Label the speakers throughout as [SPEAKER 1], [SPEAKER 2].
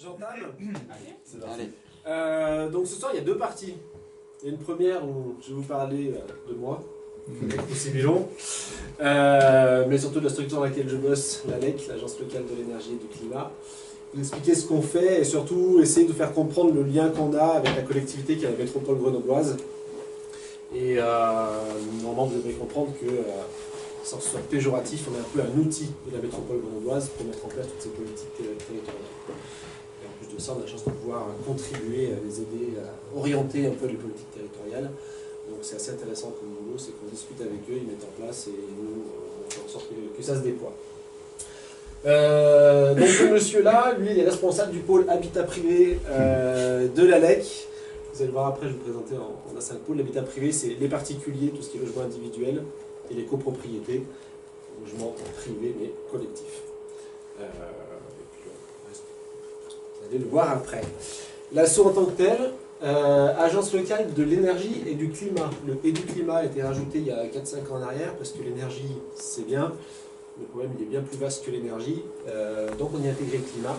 [SPEAKER 1] J'entame.
[SPEAKER 2] Allez.
[SPEAKER 1] Donc ce soir, il y a deux parties. Il y a une première où je vais vous parler de moi, aussi bilan, mais surtout de la structure dans laquelle je bosse, l'ALEC, l'Agence locale de l'énergie et du climat. Vous expliquer ce qu'on fait et surtout essayer de faire comprendre le lien qu'on a avec la collectivité qui est la métropole grenobloise. Et normalement, vous devrez comprendre que, sans que ce soit péjoratif, on est un peu un outil de la métropole grenobloise pour mettre en place toutes ces politiques territoriales. Et en plus de ça, on a la chance de pouvoir contribuer à les aider à orienter un peu les politiques territoriales. Donc c'est assez intéressant comme boulot, c'est qu'on discute avec eux, ils mettent en place et nous, on fait en sorte que ça se déploie. Donc ce monsieur-là, lui, il est responsable du pôle habitat privé de l'ALEC. Vous allez le voir après, je vais vous présenter, on a 5 pôles. L'habitat privé, c'est les particuliers, tout ce qui est logement individuel, et les copropriétés, logement privé mais collectif. Et puis, vous allez le voir après. L'ASSO en tant que tel, Agence locale de l'énergie et du climat. Le et du climat a été rajouté il y a 4-5 ans en arrière, parce que l'énergie, c'est bien. Le problème, il est bien plus vaste que l'énergie. Donc on y a intégré le climat.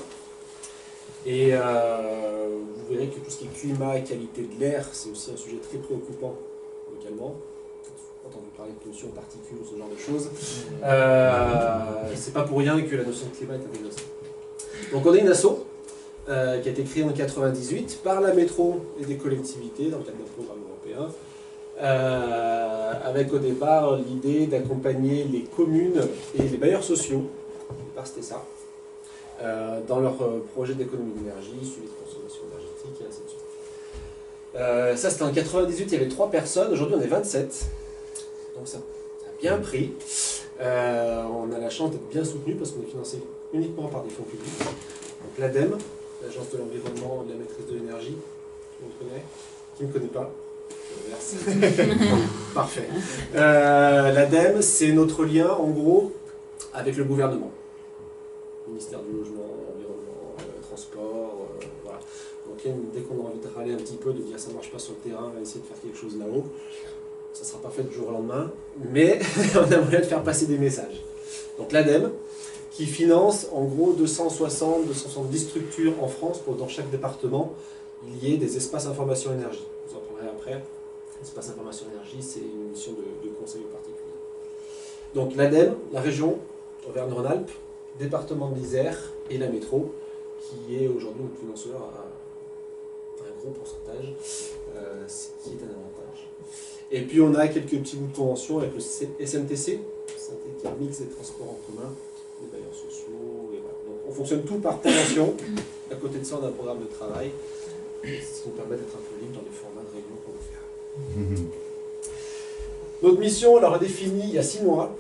[SPEAKER 1] Et vous verrez que tout ce qui est climat et qualité de l'air, c'est aussi un sujet très préoccupant localement. Entendu parler de pollution, particules, ce genre de choses. C'est pas pour rien que la notion de climat est intéressante. Donc on est une asso qui a été créée en 1998 par la métro et des collectivités dans le cadre d'un programme européen. Avec au départ l'idée d'accompagner les communes et les bailleurs sociaux, au départ c'était ça, dans leur projet d'économie d'énergie, suivi de consommation énergétique et ainsi de suite. Ça c'était en 98, il y avait 3 personnes, aujourd'hui on est 27, donc ça a bien pris. On a la chance d'être bien soutenu parce qu'on est financé uniquement par des fonds publics. Donc l'ADEME, l'Agence de l'environnement et de la maîtrise de l'énergie, tout le monde connaît, qui ne me connaît pas. Parfait. L'ADEME, c'est notre lien, en gros, avec le gouvernement. Ministère du Logement, Environnement, Transport, voilà. Donc dès qu'on a envie de râler un petit peu, de dire ça ne marche pas sur le terrain, on va essayer de faire quelque chose là-haut. Ça ne sera pas fait du jour au lendemain, mais on a moyen de faire passer des messages. Donc l'ADEME, qui finance en gros 270 structures en France pour dans chaque département, il y ait des espaces information énergie. Vous en parlerez après. Espace information énergie, c'est une mission de conseil particulier. Donc l'ADEME, la région Auvergne-Rhône-Alpes, département de l'Isère et la métro, qui est aujourd'hui notre financeur à un gros pourcentage, ce qui est un avantage. Et puis on a quelques petits bouts de convention avec le SMTC, Mix des transports en commun, les bailleurs sociaux, et voilà. Donc on fonctionne tout par convention. À côté de ça, on a un programme de travail, ce qui nous permet d'être un peu libre dans les formats de réunion qu'on veut faire. Notre mission, on l'a redéfinie il y a 6 mois,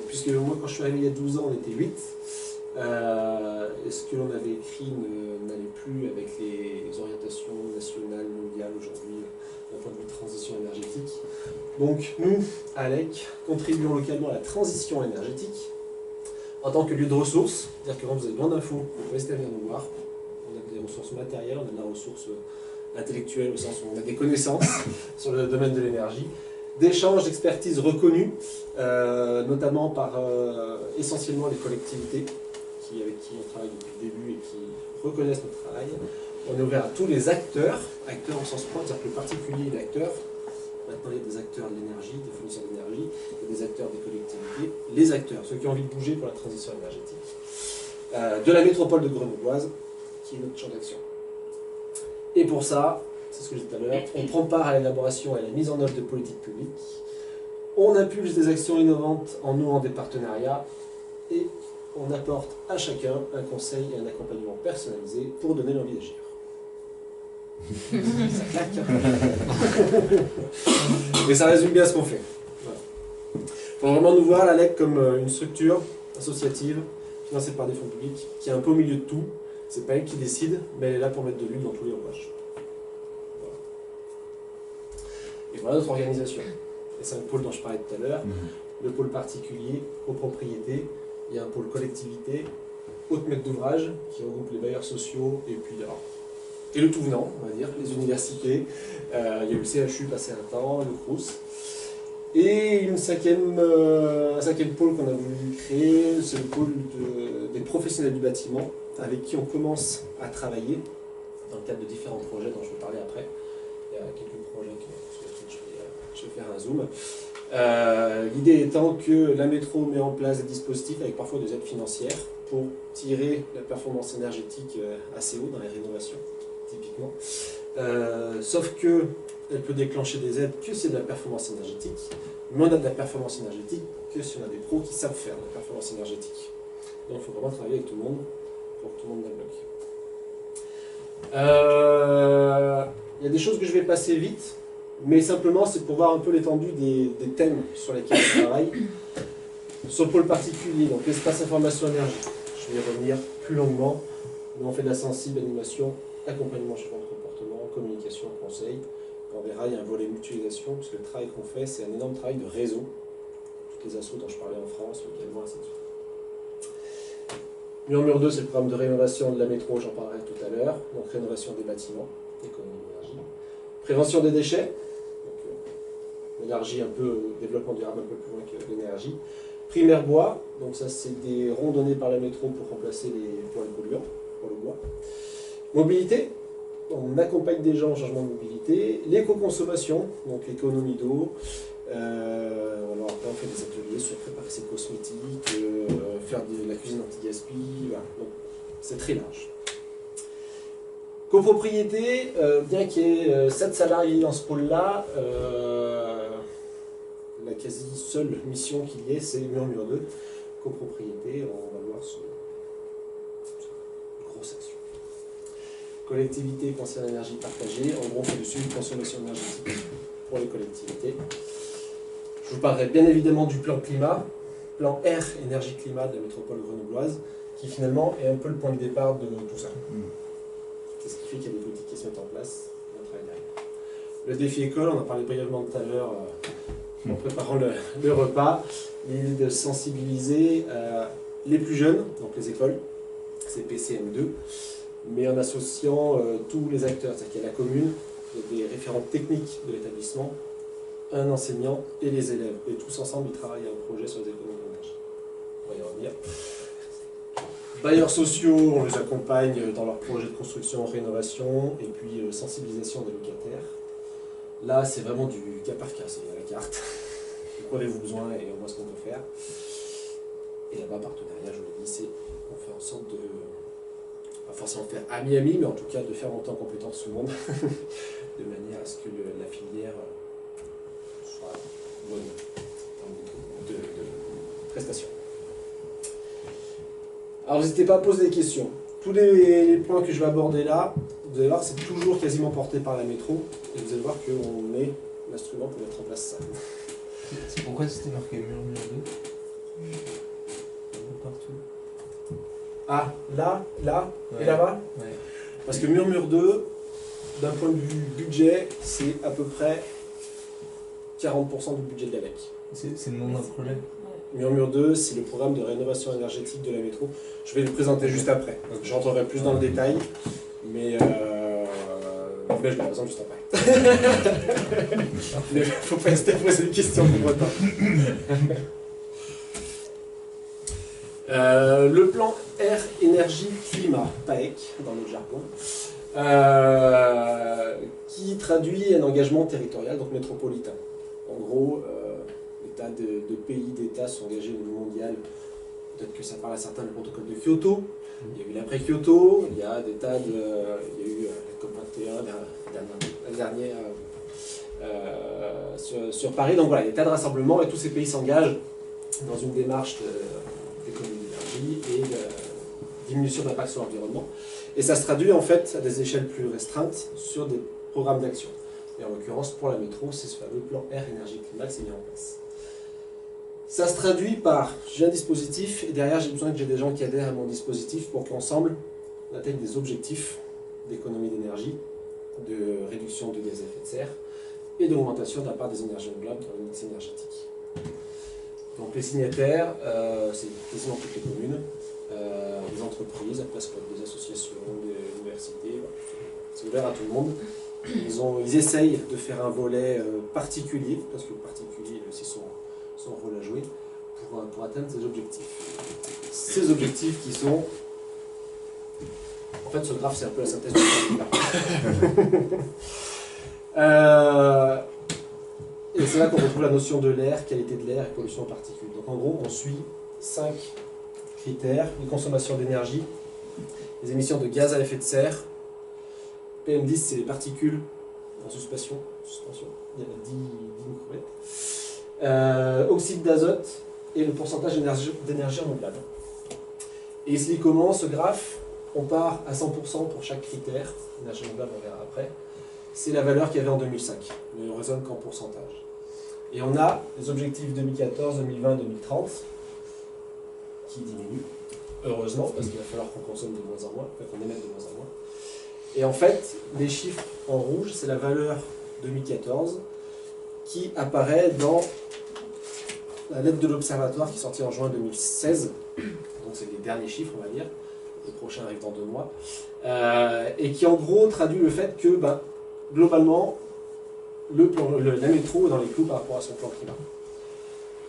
[SPEAKER 1] puisque moi quand je suis arrivé il y a 12 ans, on était 8. Et ce que l'on avait écrit n'allait plus avec les orientations nationales, mondiales aujourd'hui, d'un point de vue transition énergétique. Donc nous, ALEC, contribuons localement à la transition énergétique en tant que lieu de ressources, c'est-à-dire que quand vous avez besoin d'infos, vous pouvez venir nous voir. On a des ressources matérielles, on a de la ressource intellectuelle au sens où on a des connaissances sur le domaine de l'énergie, d'échanges, d'expertise reconnus, notamment par essentiellement les collectivités avec qui on travaille depuis le début et qui reconnaissent notre travail. On est ouvert à tous les acteurs au sens propre, c'est-à-dire que le particulier est l'acteur. Maintenant, il y a des acteurs de l'énergie, des fournisseurs d'énergie, il y a des acteurs des collectivités, les acteurs, ceux qui ont envie de bouger pour la transition énergétique, de la métropole de Grenobloise, qui est notre champ d'action. Et pour ça, c'est ce que je disais tout à l'heure, on prend part à l'élaboration et à la mise en œuvre de politiques publiques, on impulse des actions innovantes en nouant des partenariats, et on apporte à chacun un conseil et un accompagnement personnalisé pour donner l'envie d'agir. Ça claque, hein. Mais ça résume bien ce qu'on fait. Voilà. Il faut vraiment nous voir, l'ALEC, comme une structure associative, financée par des fonds publics, qui est un peu au milieu de tout. C'est pas elle qui décide, mais elle est là pour mettre de l'huile dans tous les rouages. Voilà. Et voilà notre organisation. Les 5 pôles dont je parlais tout à l'heure. Le pôle particulier, copropriété. Il y a un pôle collectivité, haute maître d'ouvrage, qui regroupe les bailleurs sociaux, et puis et le tout venant, on va dire, les universités. Il y a eu le CHU passé un temps, le CROUS. Et un cinquième pôle qu'on a voulu créer, c'est le pôle des professionnels du bâtiment, avec qui on commence à travailler dans le cadre de différents projets dont je vais parler après. Il y a quelques projets sur lesquels je vais faire un zoom. L'idée étant que la métro met en place des dispositifs avec parfois des aides financières pour tirer la performance énergétique assez haut dans les rénovations, typiquement. Sauf que elle peut déclencher des aides que c'est de la performance énergétique, mais on a de la performance énergétique que si on a des pros qui savent faire de la performance énergétique. Donc il faut vraiment travailler avec tout le monde pour que tout le monde débloque. Il y a des choses que je vais passer vite, mais simplement c'est pour voir un peu l'étendue des thèmes sur lesquels on travaille. Sur le pôle particulier, donc l'espace information énergie, je vais y revenir plus longuement, mais on fait de la sensible, animation, accompagnement changement de comportement, communication, conseil. On verra, il y a un volet mutualisation, puisque le travail qu'on fait, c'est un énorme travail de réseau. Toutes les assos dont je parlais en France, localement, ainsi de suite. Murmure 2, c'est le programme de rénovation de la métro, j'en parlerai tout à l'heure. Donc rénovation des bâtiments, économie d'énergie. Prévention des déchets, donc l'énergie un peu, développement durable un peu plus loin que l'énergie. Primaire bois, donc ça c'est des ronds donnés par la métro pour remplacer les poêles polluants pour le bois. Mobilité, on accompagne des gens en changement de mobilité. L'éco-consommation, donc l'économie d'eau. Alors après on fait des ateliers sur préparer ses cosmétiques, faire de la cuisine anti-gaspi, voilà. Donc c'est très large. Copropriété, bien qu'il y ait 7 salariés dans ce pôle-là, la quasi seule mission qu'il y ait, c'est Murmure 2. Copropriété, on va voir sur grosse action. Collectivité, conseil d'énergie partagée, en gros on fait du suivi de consommation énergétique pour les collectivités. Je vous parlerai bien évidemment du plan climat, plan air, énergie, climat de la métropole grenobloise, qui finalement est un peu le point de départ de tout ça. C'est ce qui fait qu'il y a des politiques qui se mettent en place, et on travaille derrière. Le défi école, on en parlait brièvement tout à l'heure en préparant le repas, l'idée de sensibiliser les plus jeunes, donc les écoles, CP, CM2, mais en associant tous les acteurs, c'est-à-dire qu'il y a la commune, il y a des référents techniques de l'établissement, un enseignant et les élèves. Et tous ensemble, ils travaillent à un projet sur les économies d'énergie. On va y revenir. Bailleurs sociaux, on les accompagne dans leurs projets de construction, rénovation, et puis sensibilisation des locataires. Là, c'est vraiment du cas par cas, c'est la carte. De quoi avez-vous besoin et on voit ce qu'on peut faire. Et là-bas, partenariat, je vous l'ai dit, c'est on fait en sorte de, pas forcément faire ami-ami, mais en tout cas de faire monter en compétence tout le monde, de manière à ce que la filière soit bonne en termes de prestations. Alors n'hésitez pas à poser des questions. Tous les points que je vais aborder là, vous allez voir, c'est toujours quasiment porté par la métro, et vous allez voir qu'on met l'instrument pour mettre en place ça.
[SPEAKER 2] C'est pourquoi c'était marqué Murmure 2 partout.
[SPEAKER 1] Ah, là,
[SPEAKER 2] Ouais.
[SPEAKER 1] et là-bas
[SPEAKER 2] Ouais.
[SPEAKER 1] Parce que Murmure 2, d'un point de vue budget, c'est à peu près 40% du budget de l'ALEC.
[SPEAKER 2] C'est le nom d'un projet.
[SPEAKER 1] Murmure 2, c'est le programme de rénovation énergétique de la métro. Je vais le présenter juste après. Je rentrerai plus dans le détail, mais je vais la présenter juste après. Il ne faut pas hésiter à poser des questions pour autant. Le plan air, énergie, climat, PAEC, dans le jargon, qui traduit un engagement territorial, donc métropolitain. En gros, des tas de pays, d'États sont engagés au niveau mondial. Peut-être que ça parle à certains du protocole de Kyoto. Il y a eu l'après-Kyoto, il y a des tas de... Il y a eu la COP21, la dernière sur Paris. Donc voilà, il y a des tas de rassemblements et tous ces pays s'engagent dans une démarche d'économie d'énergie et de diminution d'impact sur l'environnement. Et ça se traduit en fait à des échelles plus restreintes sur des programmes d'action. Et en l'occurrence, pour la métro, c'est ce fameux plan air, énergie, climat qui s'est mis en place. Ça se traduit par, j'ai un dispositif, et derrière j'ai besoin que j'ai des gens qui adhèrent à mon dispositif pour qu'ensemble, on atteigne des objectifs d'économie d'énergie, de réduction de gaz à effet de serre, et d'augmentation de la part des énergies renouvelables dans le mix énergétique. Donc les signataires, c'est quasiment toutes les communes, des entreprises, après ça peut être des associations, des universités, voilà. C'est ouvert à tout le monde. Ils essayent de faire un volet particulier, parce que le particulier a aussi son rôle à jouer, pour atteindre ces objectifs. Ces objectifs qui sont... En fait, ce graphe, c'est un peu la synthèse du graphe. Et c'est là qu'on retrouve la notion de l'air, qualité de l'air et pollution en particules. Donc en gros, on suit 5 critères: les consommations d'énergie, les émissions de gaz à effet de serre, PM10 c'est les particules en suspension, il y a 10 micromètres, oxyde d'azote et le pourcentage d'énergie renouvelable. Et il se lit comment ce graphe? On part à 100% pour chaque critère, énergie renouvelable on verra après. C'est la valeur qu'il y avait en 2005, mais on raisonne qu'en pourcentage. Et on a les objectifs 2014, 2020, 2030 qui diminuent, heureusement, parce qu'il va falloir qu'on consomme de moins en moins, qu'on émette de moins en moins. Et en fait, les chiffres en rouge, c'est la valeur 2014 qui apparaît dans la lettre de l'Observatoire qui est sortie en juin 2016. Donc c'est les derniers chiffres, on va dire. Le prochain arrive dans 2 mois. Et qui en gros traduit le fait que, globalement, la métro est dans les clous par rapport à son plan climat.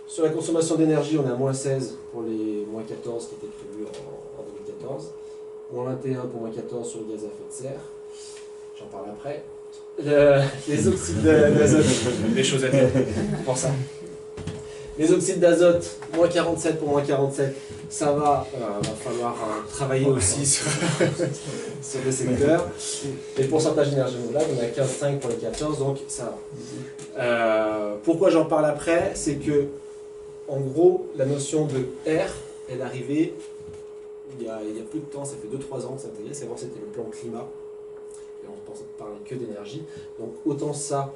[SPEAKER 1] Sur la consommation d'énergie, on est à moins 16 pour les moins 14 qui étaient prévus en 2014. Moins 21 pour moins 14 sur le gaz à effet de serre. J'en parle après. Les oxydes d'azote, des choses à dire pour ça. Les oxydes d'azote, moins 47 pour moins 47, ça va falloir travailler aussi sur des secteurs. Et le pourcentage d'énergie renouvelable, on est à 15,5 pour les 14, donc ça va. Pourquoi j'en parle après? C'est que, en gros, la notion de R, elle est arrivée il y a peu de temps, ça fait 2-3 ans que ça a intégré, c'est avant c'était le plan climat, et on parlait que d'énergie. Donc autant ça,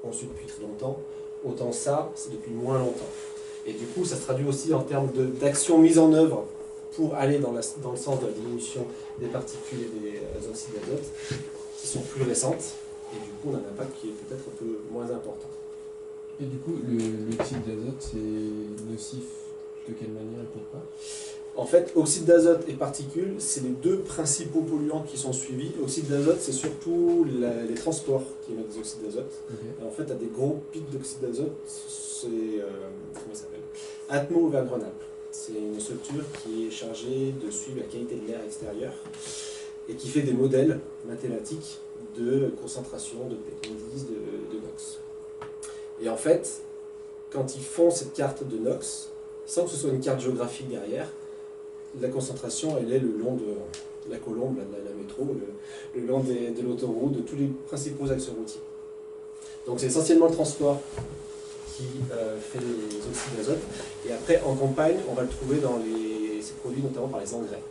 [SPEAKER 1] on suit depuis très longtemps, autant ça, c'est depuis moins longtemps. Et du coup, ça se traduit aussi en termes d'actions mises en œuvre pour aller dans le sens de la diminution des particules et des oxydes d'azote, qui sont plus récentes, et du coup, on a un impact qui est peut-être un peu moins important.
[SPEAKER 3] Et du coup, l'oxyde d'azote, c'est nocif de quelle manière et pourquoi?
[SPEAKER 1] En fait, oxyde d'azote et particules, c'est les 2 principaux polluants qui sont suivis. Oxyde d'azote, c'est surtout les transports qui émettent des oxydes d'azote. Okay. En fait, tu as des gros pics d'oxyde d'azote, c'est comment ça s'appelle? Atmo vers Grenoble. C'est une structure qui est chargée de suivre la qualité de l'air extérieur et qui fait des modèles mathématiques de concentration de PM10, de NOx. Et en fait, quand ils font cette carte de NOx, sans que ce soit une carte géographique derrière, la concentration, elle est le long de la colombe, la métro, le long de l'autoroute, de tous les principaux axes routiers. Donc c'est essentiellement le transport qui fait les oxydes d'azote. Et après, en campagne, on va le trouver dans ces produits, notamment par les engrais.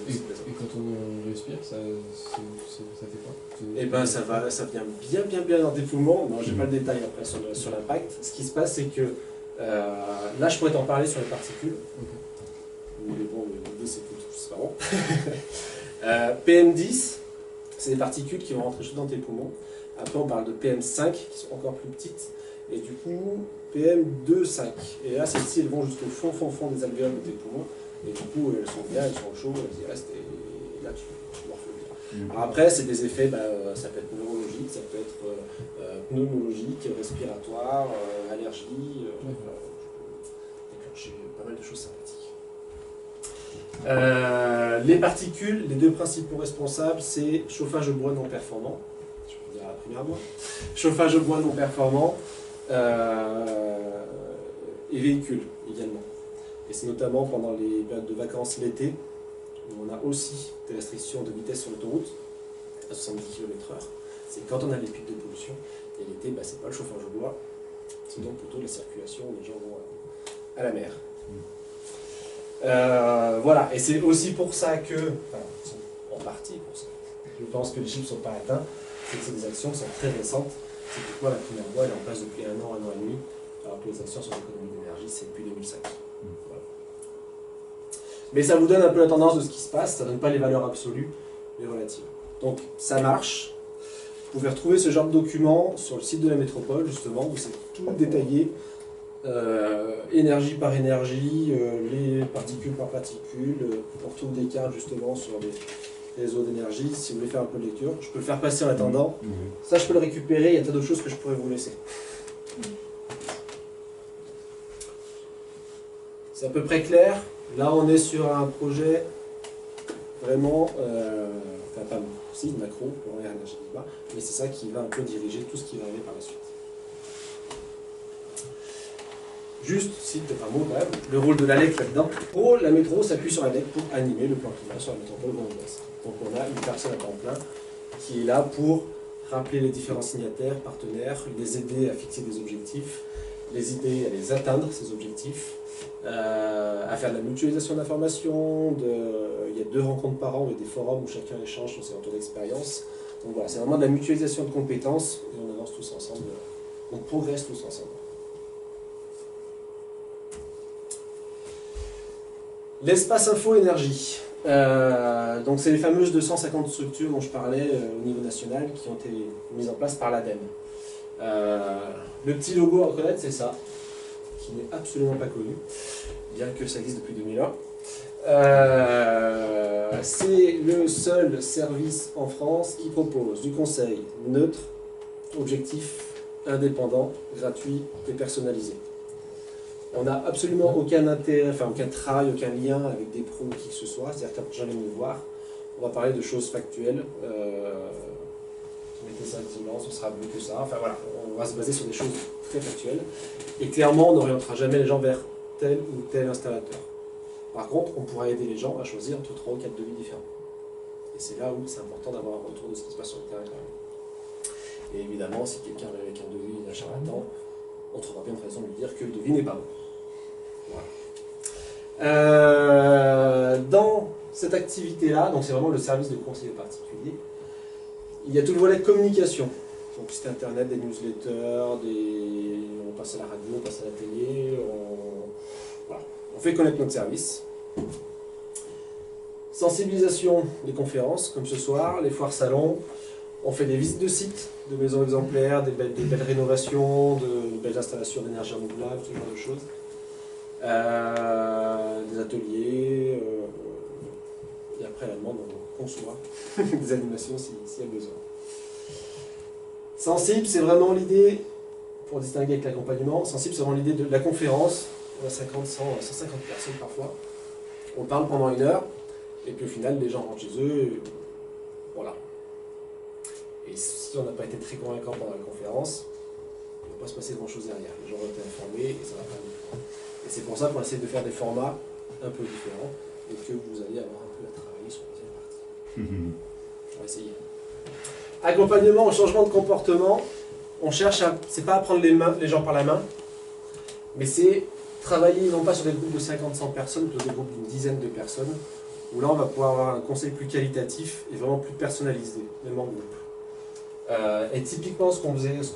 [SPEAKER 3] Et quand on respire, ça fait quoi?
[SPEAKER 1] Eh ben, ça vient bien dans tes poumons. Non, j'ai pas le détail après sur l'impact. Ce qui se passe, c'est que là, je pourrais t'en parler sur les particules. Mais bon, l'idée c'est que c'est pas bon. PM10, c'est des particules qui vont rentrer juste dans tes poumons. Après, on parle de PM5 qui sont encore plus petites. Et du coup, PM2,5. Et là, celles-ci, elles vont jusqu'au fond des alvéoles de tes poumons. Et du coup, elles sont bien, elles sont chaudes, elles y restent. Et là, tu morfles bien. Alors après, c'est des effets, ça peut être neurologique, ça peut être pneumologique, respiratoire, allergie. Déclencher pas mal de choses sympathiques. Les particules, les 2 principaux responsables, c'est chauffage au bois non performant. Je peux dire à la première voix. Chauffage au bois non performant et véhicules également. Et c'est notamment pendant les périodes de vacances l'été où on a aussi des restrictions de vitesse sur l'autoroute à 70 km/h. C'est quand on a les pics de pollution. Et l'été, c'est pas le chauffage au bois, c'est donc plutôt la circulation où les gens vont à la mer. Voilà, et c'est aussi pour ça que, en partie pour ça, je pense que les chiffres ne sont pas atteints, c'est que c'est des actions qui sont très récentes. C'est pourquoi la première voie elle est en place depuis 1 an et demi, alors que les actions sur l'économie d'énergie, c'est depuis 2005. Voilà. Mais ça vous donne un peu la tendance de ce qui se passe, ça ne donne pas les valeurs absolues, mais relatives. Donc ça marche. Vous pouvez retrouver ce genre de document sur le site de la métropole, justement, où c'est tout détaillé. Énergie par énergie, les particules par particules, pour tout des cartes justement sur réseau d'énergie, si vous voulez faire un peu de lecture, je peux le faire passer en attendant. Ça, je peux le récupérer, il y a tas d'autres choses que je pourrais vous laisser. C'est à peu près clair. Là, on est sur un projet vraiment, enfin pas si, macro, pour l'énergie débat, mais c'est ça qui va un peu diriger tout ce qui va arriver par la suite. Juste, si peut-être un mot quand même, le rôle de l'ALEC là-dedans. Oh, la métro s'appuie sur l'ALEC pour animer le plan climat sur la métropole grenobloise. Donc on a une personne à temps plein qui est là pour rappeler les différents signataires, partenaires, les aider à fixer des objectifs, les aider à les atteindre, ces objectifs, à faire de la mutualisation d'informations. Il y a 2 rencontres par an, il y a des forums où chacun échange sur ses retours d'expérience. Donc voilà, c'est vraiment de la mutualisation de compétences et on avance tous ensemble, on progresse tous ensemble. L'espace info énergie. Donc c'est les fameuses 250 structures dont je parlais au niveau national qui ont été mises en place par l'ADEME. Le petit logo à reconnaître, c'est ça, qui n'est absolument pas connu, bien que ça existe depuis 2001. C'est le seul service en France qui propose du conseil neutre, objectif, indépendant, gratuit et personnalisé. On n'a absolument aucun intérêt, enfin aucun travail, aucun lien avec des pros ou qui que ce soit. C'est-à-dire que quand j'allais me voir, on va parler de choses factuelles. Mettez ça d'isolance, ce sera mieux que ça. Enfin voilà, on va se baser sur des choses très factuelles. Et clairement, on n'orientera jamais les gens vers tel ou tel installateur. Par contre, on pourra aider les gens à choisir entre 3 ou 4 devis différents. Et c'est là où c'est important d'avoir un retour de ce qui se passe sur le terrain quand même. Et évidemment, si quelqu'un arrive avec un devis d'un charlatan, on trouvera bien une raison de lui dire que le devis n'est pas bon. Voilà. Dans cette activité-là, donc c'est vraiment le service de conseiller particulier, il y a tout le volet communication. Donc site internet, des newsletters, on passe à la radio, on passe à la télé, voilà. On fait connaître notre service. Sensibilisation des conférences, comme ce soir, les foires salons. On fait des visites de sites, de maisons exemplaires, des belles rénovations, de belles installations d'énergie renouvelable, ce genre de choses. Des ateliers, et après à la demande, on conçoit des animations s'il y a besoin. Sensible, c'est vraiment l'idée, pour distinguer avec l'accompagnement, sensible, c'est vraiment l'idée de la conférence. On a 50, 100, 150 personnes parfois. On parle pendant 1 heure, et puis au final, les gens rentrent chez eux, et voilà. Et si on n'a pas été très convaincant pendant la conférence, il ne va pas se passer grand-chose derrière. Les gens vont être informés et ça va pas aller. Et c'est pour ça qu'on essaie de faire des formats un peu différents et que vous allez avoir un peu à travailler sur la deuxième partie. On va essayer. Accompagnement au changement de comportement. On cherche à... C'est pas à prendre les gens par la main, mais c'est travailler non pas sur des groupes de 50-100 personnes, mais sur des groupes d'une dizaine de personnes, où là on va pouvoir avoir un conseil plus qualitatif et vraiment plus personnalisé, même en groupe. Et typiquement, ce qu'on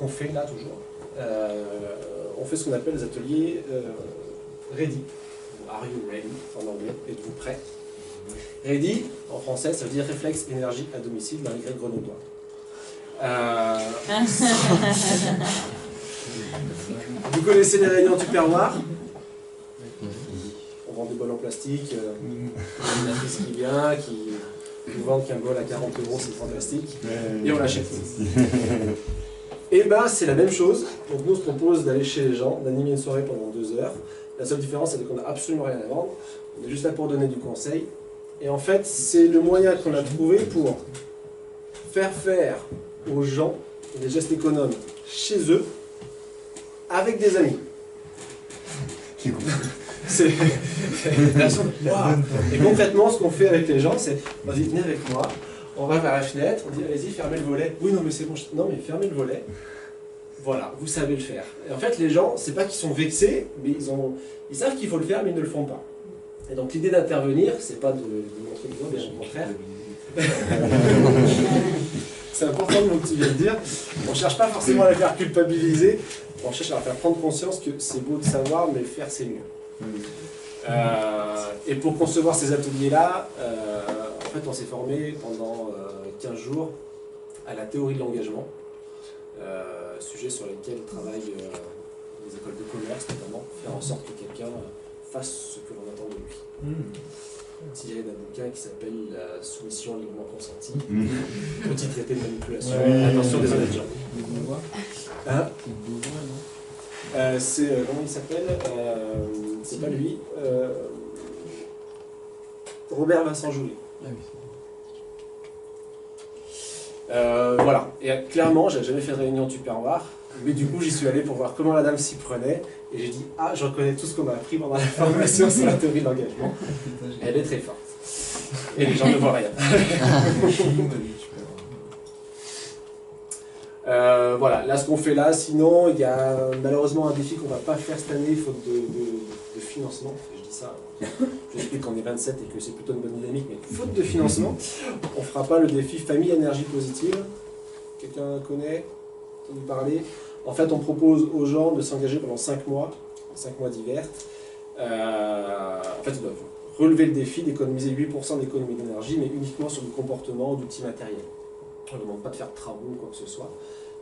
[SPEAKER 1] fait là toujours, on fait ce qu'on appelle les ateliers ready, ou are you ready en anglais, êtes-vous prêt? Ready, en français, ça veut dire réflexe énergie à domicile dans les grès grenoblois. Vous connaissez les réunions Tupperware? On vend des bols en plastique, une actrice qui vient, qui nous vend qu'un bol à 40 €, c'est fantastique, et on l'achète. Et ben c'est la même chose. Donc nous on se propose d'aller chez les gens, d'animer une soirée pendant 2 heures. La seule différence c'est qu'on n'a absolument rien à vendre. On est juste là pour donner du conseil. Et en fait c'est le moyen qu'on a trouvé pour faire aux gens des gestes économes chez eux avec des amis. C'est Et concrètement, ce qu'on fait avec les gens, c'est on dit venez avec moi, on va vers la fenêtre, on dit allez-y, fermez le volet. Oui, non, mais c'est bon, non, mais fermez le volet. Voilà, vous savez le faire. Et en fait, les gens, c'est pas qu'ils sont vexés, mais ils savent qu'il faut le faire, mais ils ne le font pas. Et donc, l'idée d'intervenir, c'est pas de montrer du doigt, bien au contraire. C'est important de ce que tu viens de dire. On ne cherche pas forcément à les faire culpabiliser, on cherche à leur faire prendre conscience que c'est beau de savoir, mais le faire, c'est mieux. Et pour concevoir ces ateliers-là, en fait, on s'est formé pendant 15 jours à la théorie de l'engagement, sujet sur lequel travaillent les écoles de commerce notamment, faire en sorte que quelqu'un fasse ce que l'on attend de lui. tiré d'un bouquin qui s'appelle La soumission librement consentie,
[SPEAKER 4] Mmh.
[SPEAKER 1] petit traité de manipulation,
[SPEAKER 4] Ouais.
[SPEAKER 1] attention des honnêtes gens.
[SPEAKER 3] Le Beauvoir.
[SPEAKER 1] Hein
[SPEAKER 3] Le Beauvoir, non?
[SPEAKER 1] C'est, comment il s'appelle c'est pas lui. Robert Vincent Joly.
[SPEAKER 3] Ah oui.
[SPEAKER 1] Voilà, et clairement, j'avais jamais fait de réunion tupperware, mais du coup, j'y suis allé pour voir comment la dame s'y prenait, et j'ai dit, ah, je reconnais tout ce qu'on m'a appris pendant la formation sur la théorie de l'engagement. Elle est très forte. Et les gens ne voient rien. Voilà, là, ce qu'on fait là, sinon, il y a malheureusement un défi qu'on va pas faire cette année, faute de financement. Je dis ça, j'explique qu'on est 27 et que c'est plutôt une bonne dynamique, mais faute de financement, on fera pas le défi famille énergie positive. Quelqu'un connaît, entendu parler? En fait, on propose aux gens de s'engager pendant 5 mois d'hiver. En fait, ils doivent relever le défi d'économiser 8% d'économie d'énergie, mais uniquement sur du comportement ou d'outils matériels. On ne demande pas de faire de travaux ou quoi que ce soit.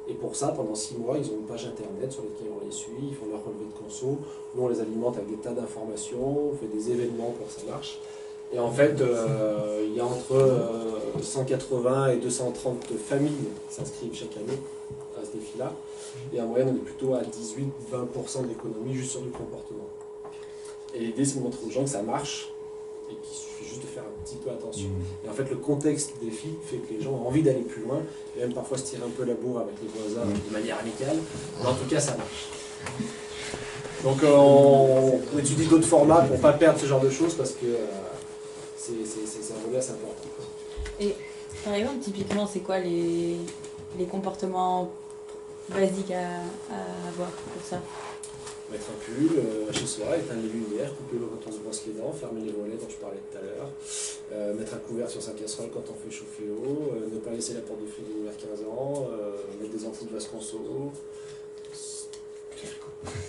[SPEAKER 1] Et pour ça, pendant 6 mois, ils ont une page internet sur laquelle on les suit, ils font leur relevé de conso. Nous, on les alimente avec des tas d'informations, on fait des événements pour que ça marche. Et en fait, il y a entre 180 et 230 familles qui s'inscrivent chaque année à ce défi-là. Et en moyenne, on est plutôt à 18-20% d'économie juste sur du comportement. Et l'idée, c'est de montrer aux gens que ça marche et qu'il suffit juste de faire un petit peu attention. Et en fait, le contexte des défi fait que les gens ont envie d'aller plus loin, et même parfois se tirer un peu la bourre avec les voisins de manière amicale. Mais en tout cas, ça marche. Donc, on étudie d'autres formats pour ne pas perdre ce genre de choses parce que c'est un volet assez important.
[SPEAKER 5] Et par exemple, typiquement, c'est quoi les comportements basiques à avoir pour ça?
[SPEAKER 1] Mettre un pull chez soi, éteindre les lumières, couper l'eau quand on se brosse les dents, fermer les volets dont je parlais tout à l'heure, mettre un couvert sur sa casserole quand on fait chauffer l'eau, ne pas laisser la porte de frigo ouverte 15 ans, mettre des ampoules de vasconceau.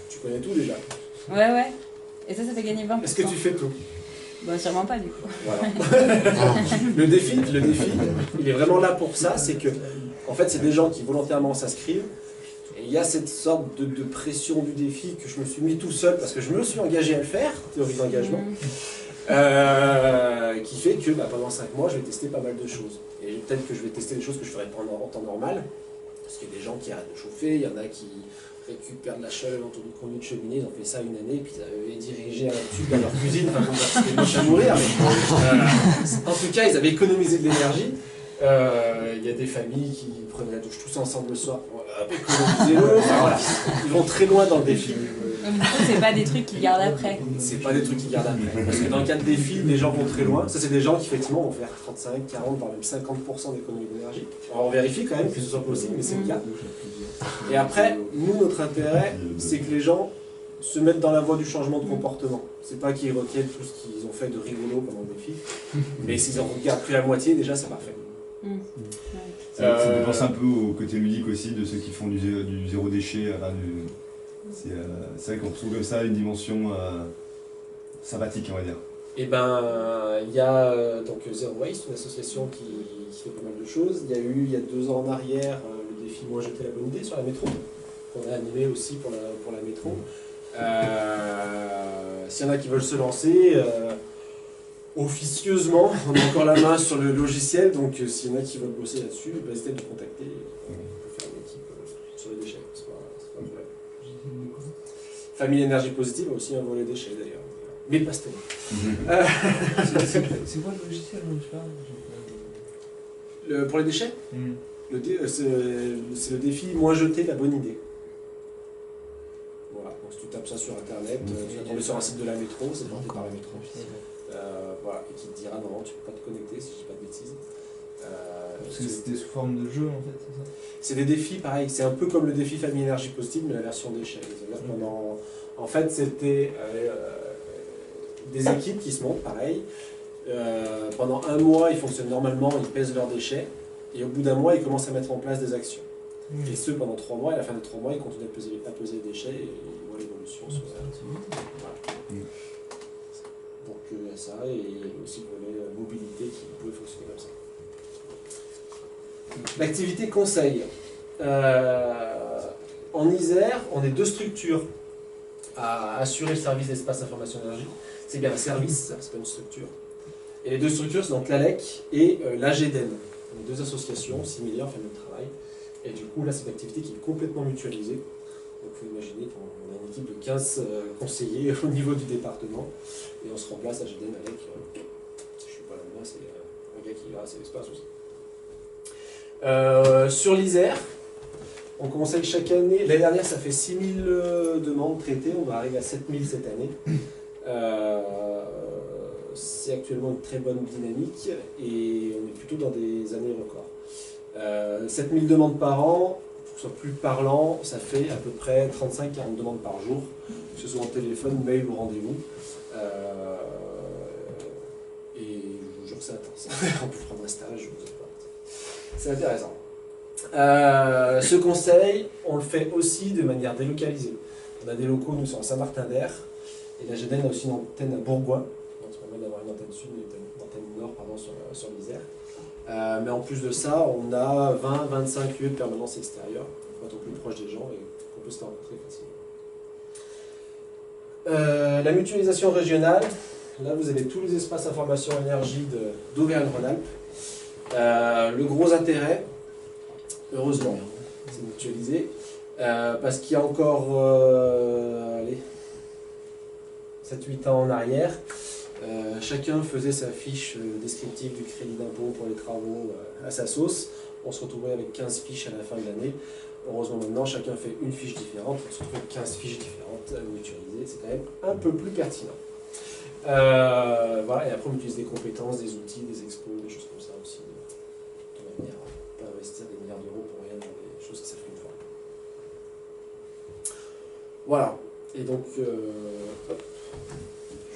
[SPEAKER 1] Tu connais tout déjà.
[SPEAKER 5] Ouais. Et ça fait gagner 20%.
[SPEAKER 1] Est-ce que tu fais tout?
[SPEAKER 5] Bah sûrement pas du coup.
[SPEAKER 1] Voilà. le défi, il est vraiment là pour ça, c'est que, en fait, c'est des gens qui volontairement s'inscrivent. Et il y a cette sorte de pression du défi que je me suis mis tout seul parce que je me suis engagé à le faire, théorie d'engagement, qui fait que pendant 5 mois, je vais tester pas mal de choses. Et peut-être que je vais tester des choses que je ferais pas en temps normal, parce qu'il y a des gens qui arrêtent de chauffer, il y en a qui récupèrent de la chaleur autour du conduit de cheminée, ils ont fait ça une année, puis ils avaient dirigé un tube dans leur cuisine, enfin bon, c'était moche à mourir, mais en tout cas, ils avaient économisé de l'énergie. Il y a des familles qui prenaient la douche tous ensemble le soir pour économiser l'eau. Enfin, voilà. Ils vont très loin dans le défi.
[SPEAKER 5] Donc du coup, c'est pas des trucs qu'ils gardent après.
[SPEAKER 1] C'est pas des trucs qu'ils gardent après. Parce que dans le cas de défi, les gens vont très loin. Ça, c'est des gens qui, effectivement, vont faire 35, 40, voire même 50% d'économie d'énergie. Alors, on vérifie quand même que ce soit possible, mais c'est le cas. Et après, nous, notre intérêt, c'est que les gens se mettent dans la voie du changement de comportement. C'est pas qu'ils retiennent tout ce qu'ils ont fait de rigolo pendant le défi, mais s'ils en regardent plus la moitié, déjà, c'est parfait.
[SPEAKER 4] Ça me pense un peu au côté ludique aussi de ceux qui font du zéro déchet. C'est vrai qu'on retrouve comme ça une dimension sympathique, on va dire.
[SPEAKER 1] Et il y a donc Zero Waste, une association qui fait pas mal de choses. Il y a eu, il y a 2 ans en arrière, le défi Moi jeter la bonne idée sur la métro, qu'on a animé aussi pour la métro. S'il y en a qui veulent se lancer, officieusement, on a encore la main sur le logiciel, donc s'il y en a qui veulent bosser là-dessus, n'hésitez pas à nous contacter, on peut faire une équipe sur les déchets, c'est pas un problème. Famille énergie positive a aussi un volet déchets d'ailleurs, mais pas cette année.
[SPEAKER 2] C'est quoi le logiciel dont tu parles?
[SPEAKER 1] Pour les déchets, c'est le défi Moins jeter la bonne idée. Voilà, donc si tu tapes ça sur internet, tu vas tomber sur un site de la métro, c'est porté par la métro. Voilà, et qui te dira non, tu peux pas te connecter si je dis pas de bêtises.
[SPEAKER 2] Parce que c'était sous forme de jeu en fait, c'est ça?
[SPEAKER 1] C'est des défis pareil, c'est un peu comme le défi famille énergie positive, mais la version déchets. En fait, c'était des équipes qui se montent pareil. Pendant 1 mois, ils fonctionnent normalement, ils pèsent leurs déchets, et au bout d'1 mois, ils commencent à mettre en place des actions. Et ce pendant 3 mois, et à la fin des 3 mois, ils continuent à peser les déchets et ils voient l'évolution. Voilà. Donc il y a ça, et il y a aussi le volet mobilité qui pouvait fonctionner comme ça. L'activité conseil. En Isère, on est 2 structures à assurer le service d'espace information énergie. C'est bien un service, c'est pas une structure. Et les deux structures, c'est donc l'ALEC et l'AGEDEN. Donc deux associations similaires, font le même travail. Et du coup, là, c'est une activité qui est complètement mutualisée. Donc, il faut imaginer qu'on a une équipe de 15 conseillers au niveau du département. Et on se remplace AGEDEN avec, si je ne suis pas là-dedans, c'est un gars qui ira, c'est pas un souci. Sur l'Isère, on conseille chaque année. L'année dernière, ça fait 6000 demandes traitées. On va arriver à 7000 cette année. C'est actuellement une très bonne dynamique et on est plutôt dans des années records. 7000 demandes par an, pour que ce soit plus parlant, ça fait à peu près 35-40 demandes par jour, que ce soit en téléphone, mail ou rendez-vous. Et je vous jure que c'est intense. On peut prendre un stage, c'est intéressant. Ce conseil, on le fait aussi de manière délocalisée. On a des locaux, nous, sur Saint-Martin-d'Air, et la GEDEN a aussi une antenne à Bourgoin. Donc, ça permet d'avoir une antenne sud et une antenne nord sur l'Isère. Mais en plus de ça, on a 20-25 lieux de permanence extérieure, pour être au plus proche des gens et qu'on peut se rencontrer facilement. La mutualisation régionale, là vous avez tous les espaces information énergie d'Auvergne-Rhône-Alpes. Le gros intérêt, heureusement, c'est mutualisé, parce qu'il y a encore 7-8 ans en arrière, chacun faisait sa fiche descriptive du crédit d'impôt pour les travaux à sa sauce. On se retrouvait avec 15 fiches à la fin de l'année. Heureusement maintenant, chacun fait une fiche différente. On se retrouve avec 15 fiches différentes mutualisées. C'est quand même un peu plus pertinent. Voilà, et après on utilise des compétences, des outils, des expos, des choses comme ça aussi. De manière à ne pas investir des milliards d'euros pour rien dans des choses qui s'affluent une fois. Voilà. Et donc, hop.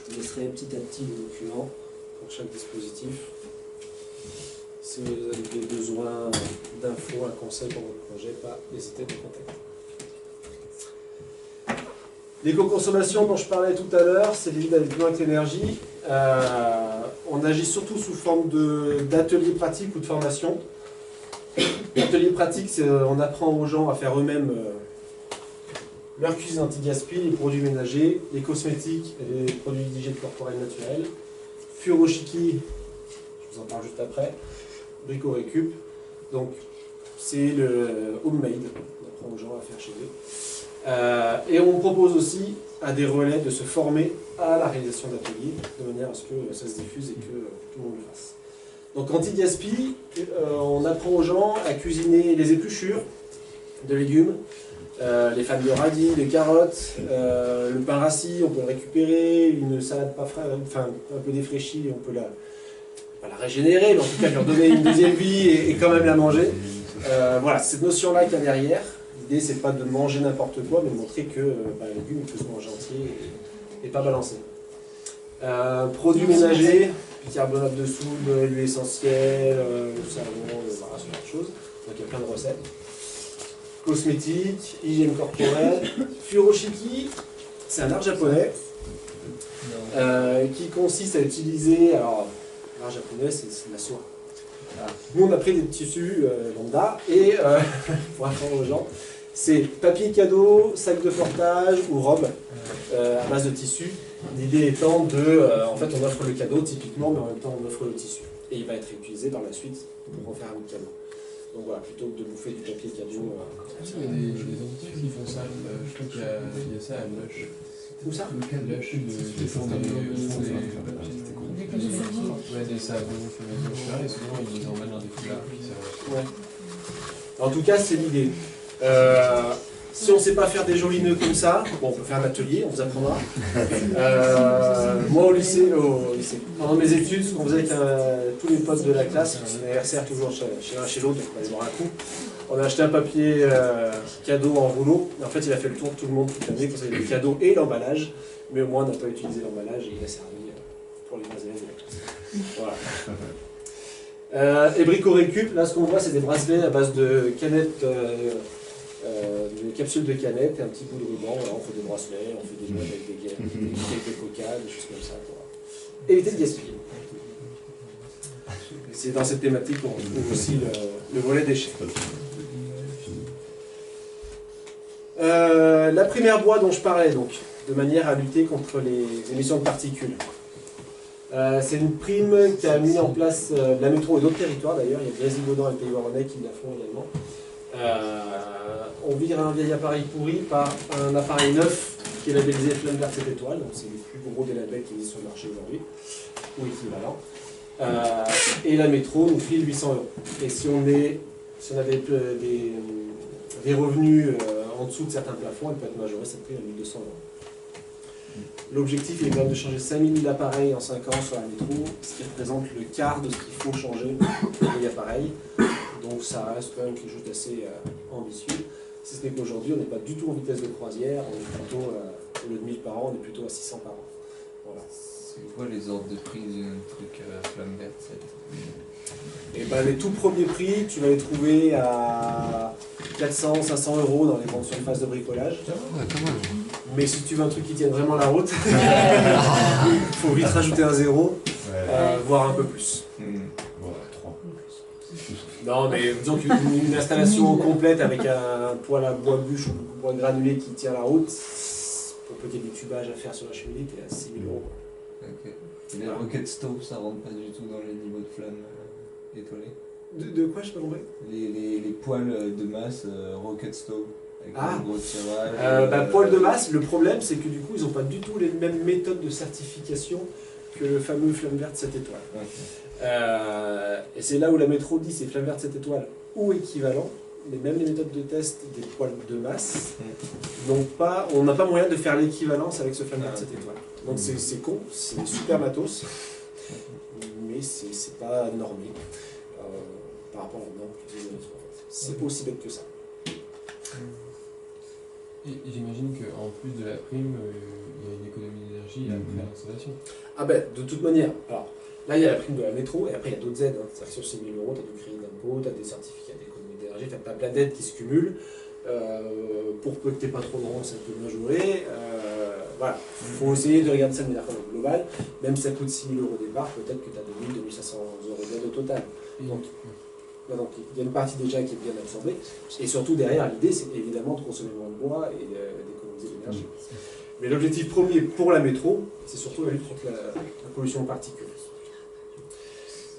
[SPEAKER 1] Je vous laisserai petit à petit le document pour chaque dispositif. Si vous avez des besoins d'infos, un conseil pour votre projet, pas hésitez à nous contacter. L'éco-consommation dont je parlais tout à l'heure, c'est l'idée d'aller plus loin avec l'énergie. On agit surtout sous forme d'ateliers pratiques ou de formation. L'atelier pratique, c'est on apprend aux gens à faire eux-mêmes leur cuisine anti-gaspi, les produits ménagers, les cosmétiques et les produits d'hygiène corporelle naturelle. Furoshiki, je vous en parle juste après. Brico Récup. Donc, c'est le homemade, on apprend aux gens à faire chez eux. Et on propose aussi à des relais de se former à la réalisation d'ateliers, de manière à ce que ça se diffuse et que tout le monde le fasse. Donc, anti-gaspi, on apprend aux gens à cuisiner les épluchures de légumes, les fans de radis, de carottes, le pain rassis, on peut le récupérer, une salade pas enfin un peu défraîchie, on peut pas la régénérer, mais en tout cas leur donner une deuxième vie et quand même la manger. Voilà, cette notion-là qu'il y a derrière, l'idée c'est pas de manger n'importe quoi, mais de montrer que le légume il peut se manger entier et pas balancer. Produits ménagers, bicarbonate de soude, l'huile essentielle, le savon, voilà, ce genre de choses. Donc il y a plein de recettes. Cosmétiques, hygiène corporelle, furoshiki, c'est un art japonais qui consiste à utiliser, alors l'art japonais c'est de la soie. Voilà. Nous on a pris des tissus lambda et pour apprendre aux gens, c'est papier cadeau, sac de portage ou robe à base de tissu. L'idée étant de, en fait on offre le cadeau typiquement mais en même temps on offre le tissu et il va être utilisé par la suite pour en faire un cadeau. Donc voilà, plutôt que de bouffer du papier cadeau.
[SPEAKER 3] Il y a des entreprises qui font ça. Je crois qu'il y a ça à Lush.
[SPEAKER 1] Où ça?
[SPEAKER 3] Lush, ils font des savons faits maison, et souvent ils les emmènent dans des foulards qui servent.
[SPEAKER 1] Ouais. En tout cas, c'est l'idée. Si on ne sait pas faire des jolis nœuds comme ça, bon, on peut faire un atelier, on vous apprendra. Moi, au lycée, pendant mes études, ce qu'on faisait avec tous les potes de la classe, c'est l'anniversaire toujours chez l'un chez l'autre, on allait boire un coup. On a acheté un papier cadeau en rouleau. Et en fait, il a fait le tour de tout le monde toute l'année, parce qu'il y avait le cadeau et l'emballage. Mais au moins, on n'a pas utilisé l'emballage et il a servi pour les élèves de la classe. Voilà. Et Brico Récup, là, ce qu'on voit, c'est des bracelets à base de canettes. Une capsule de canette et un petit bout de ruban. Voilà, on fait des bracelets, on fait des noix avec des bouteilles de coca, des choses comme ça pour éviter de gaspiller. C'est dans cette thématique qu'on retrouve aussi le volet déchets. La primaire bois dont je parlais, donc, de manière à lutter contre les émissions de particules. C'est une prime qui a mis en place la métro et d'autres territoires d'ailleurs. Il y a Grésivaudan et le Pays Voironnais qui la font également. On vire un vieil appareil pourri par un appareil neuf qui est labellisé Flamme Verte 7 étoiles. Donc c'est le plus gros des labels qui existent sur le marché aujourd'hui, ou équivalent. Et la métro nous file 800 €. Et si on a des revenus en dessous de certains plafonds, elle peut être majorée cette prime à 1200 €. L'objectif est quand même de changer 5000 appareils en 5 ans sur la métro, ce qui représente le quart de ce qu'il faut changer pour les appareils. Donc ça reste quand même quelque chose d'assez ambitieux. Si ce n'est qu'aujourd'hui, on n'est pas du tout en vitesse de croisière, on est plutôt, au lieu de 1000 par an, on est plutôt à 600 par an. Voilà.
[SPEAKER 2] C'est quoi les ordres de prix d'un truc Flamme Verte?
[SPEAKER 1] Et ben, les tout premiers prix, tu vas les trouver à 400, 500 € dans les ventes sur une phase de bricolage.
[SPEAKER 2] Ouais, quand même.
[SPEAKER 1] Mais si tu veux un truc qui tienne vraiment la route, il faut vite rajouter un zéro, voire un peu plus.
[SPEAKER 4] Bon, 3.
[SPEAKER 1] Non, mais disons qu'une installation complète avec un poêle à bois bûche ou bois granulé qui tient la route, pour petit tubage à faire sur la cheminée, t'es à 6 000 €.
[SPEAKER 2] Ok. Et les rocket stove, ça rentre pas du tout dans les niveaux de flamme étoilés?
[SPEAKER 1] De quoi, je peux compris?
[SPEAKER 2] Les poils de masse rocket stove. Avec un gros tirage.
[SPEAKER 1] Poil de masse, le problème c'est que du coup ils n'ont pas du tout les mêmes méthodes de certification que le fameux Flamme Verte 7 étoiles.
[SPEAKER 2] Okay.
[SPEAKER 1] Et c'est là où la métro dit c'est Flamme Verte 7 étoiles ou équivalent, mais même les méthodes de test des poils de masse, on n'a pas moyen de faire l'équivalence avec ce Flamme Verte 7 étoiles. Donc c'est con, c'est super matos, mais c'est pas normé par rapport à la norme qu'utilise la métro. C'est aussi bête que ça.
[SPEAKER 3] Et j'imagine qu'en plus de la prime, il y a une économie d'énergie après l'installation.
[SPEAKER 1] Ah ben, de toute manière, alors là il y a la prime de la métro et après il y a d'autres aides. C'est-à-dire que sur ces 1000 €, tu as du crédit d'impôt, tu as des certificats d'économie d'énergie, tu as plein d'aides qui se cumulent. Pour peu que tu n'aies pas trop de ronds, ça peut majorer. Voilà, il faut essayer de regarder ça de manière globale. Même si ça coûte 6 000 € au départ, peut-être que tu as 2 000, 2 500 € d'aide au total. Donc il y a une partie déjà qui est bien absorbée. Et surtout derrière, l'idée c'est évidemment de consommer moins de bois et d'économiser de l'énergie. Mais l'objectif premier pour la métro, c'est surtout la lutte contre la pollution de particules.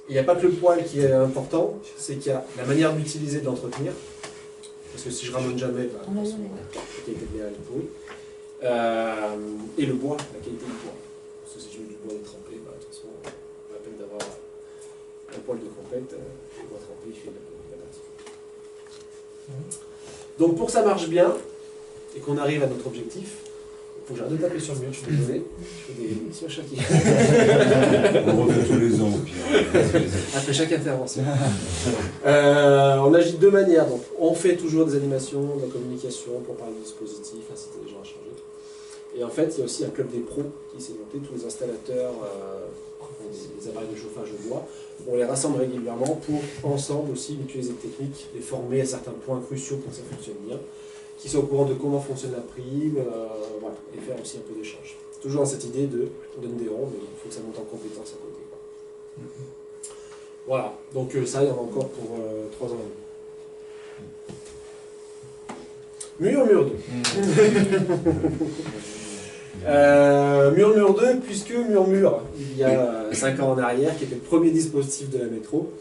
[SPEAKER 1] Il n'y a pas que le poil qui est important, c'est qu'il y a la manière d'utiliser, de l'entretenir. Parce que si je ramène jamais, la qualité de l'air est pourrie. Et le bois, la qualité du bois. Parce que si je mets du bois détrempé, de toute façon, pas la peine d'avoir un poil de compète, le bois trempé, il fait de la particule. Donc pour que ça marche bien, et qu'on arrive à notre objectif, il faut que j'arrête de taper sur le mur, je suis désolé. Je fais des petits machins qui...
[SPEAKER 4] On refait tous les ans au pire.
[SPEAKER 1] Après chaque intervention. On agit de deux manières. Donc, on fait toujours des animations, de la communication pour parler du dispositif, inciter les gens à changer. Et en fait, il y a aussi un club des pros qui s'est monté, tous les installateurs, des appareils de chauffage au bois. On les rassemble régulièrement pour ensemble aussi mutualiser les techniques, les former à certains points cruciaux pour que ça fonctionne bien, qui soient au courant de comment fonctionne la prime, voilà, et faire aussi un peu d'échange. Toujours dans cette idée de on donne des ronds, mais il faut que ça monte en compétence à côté. Voilà, donc ça, il y en a encore pour 3 ans et demi. Mur 2. Mur 2, puisque Mur, il y a 5 ans en arrière, qui était le premier dispositif de la métro,